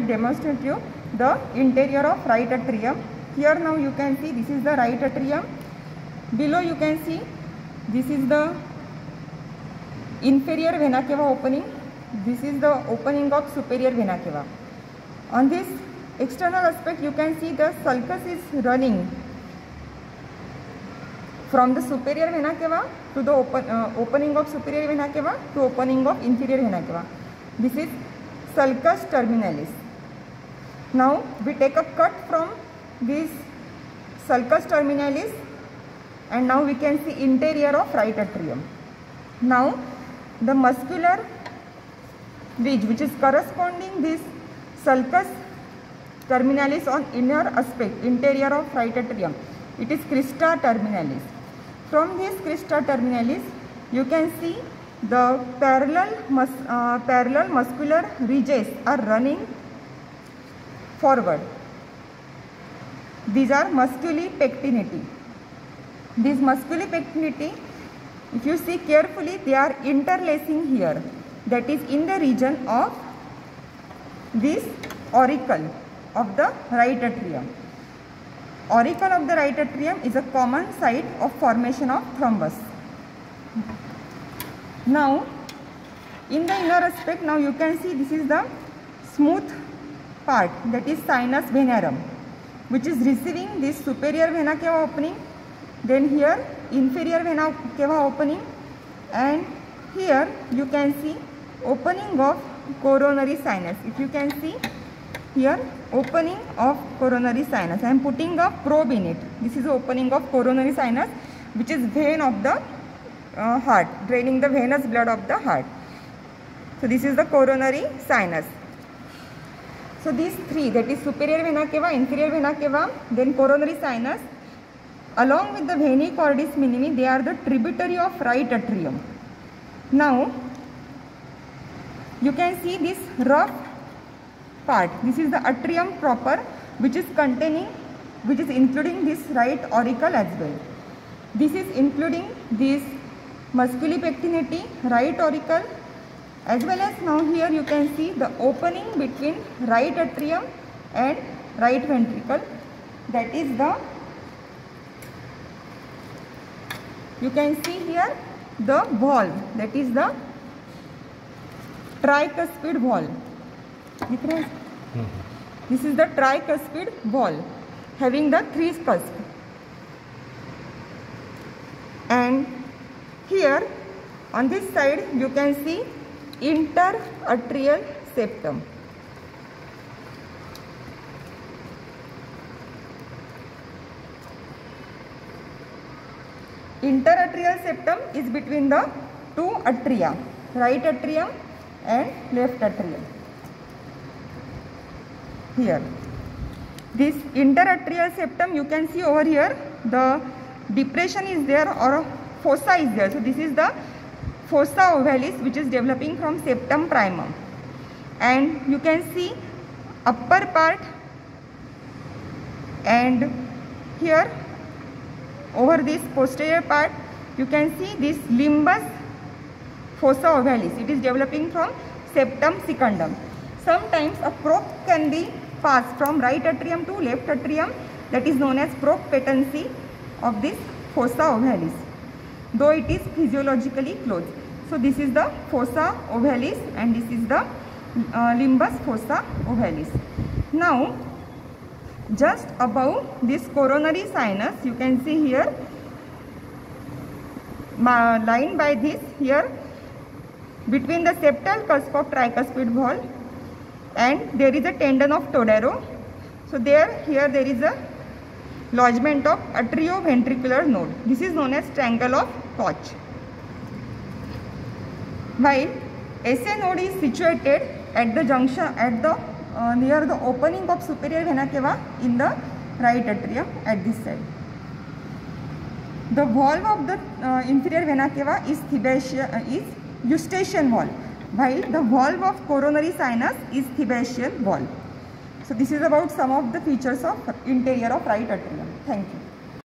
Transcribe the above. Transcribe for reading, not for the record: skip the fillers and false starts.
demonstrate you the interior of right atrium. Here now you can see this is the right atrium. Below you can see this is the inferior vena cava opening. This is the opening of superior vena cava. On this external aspect you can see the sulcus is running from the superior vena cava to the opening of superior vena cava to opening of inferior vena cava. This is sulcus terminalis. Now we take a cut from this sulcus terminalis and now we can see interior of right atrium. Now the muscular ridge which is corresponding this sulcus terminalis on inner aspect, interior of right atrium, it is crista terminalis. From this crista terminalis you can see the parallel muscular ridges are running forward. These are musculi pectinati. These musculi pectinati, if you see carefully, they are interlacing here, that is in the region of this auricle of the right atrium. Auricle of the right atrium is a common site of formation of thrombus. Now in the inner aspect, now you can see this is the smooth part, that is sinus venarum, which is receiving this superior vena cava opening, then here inferior vena cava opening, and here you can see opening of coronary sinus. If you can see here, opening of coronary sinus, I am putting a probe in it. This is the opening of coronary sinus, which is vein of the heart, draining the venous blood of the heart. So this is the coronary sinus. So these three, that is superior vena cava, inferior vena cava, then coronary sinus, along with the veni cordis minimi, they are the tributary of right atrium. Now you can see this rough part. This is the atrium proper, which is including this right auricle as well. This is including this musculi pectinati, right auricle, as well as now here you can see the opening between right atrium and right ventricle, that is the, you can see here the valve, that is the tricuspid valve. This is the tricuspid valve having the three cusps, and here on this side you can see interatrial septum. Interatrial septum is between the two atria, right atrium and left atrium. Here this interatrial septum, you can see over here the depression is there or a fossa is there. So this is the fossa ovalis, which is developing from septum primum, and you can see upper part, and here over this posterior part you can see this limbus fossa ovalis. It is developing from septum secundum. Sometimes a probe can be passed from right atrium to left atrium, that is known as probe patency of this fossa ovalis, though it is physiologically closed. So this is the fossa ovalis and this is the limbus fossa ovalis. Now just above this coronary sinus you can see here, lined by this here, between the septal cusp of tricuspid valve and there is a tendon of Todaro. So here there is a lodgement of atrioventricular node. This is known as triangle of Koch. While SA node is situated at the junction, at the near the opening of superior vena cava in the right atrium at this side. The valve of the inferior vena cava is Eustachian valve, while the valve of coronary sinus is Thebatian valve. So this is about some of the features of interior of right atrium. Thank you.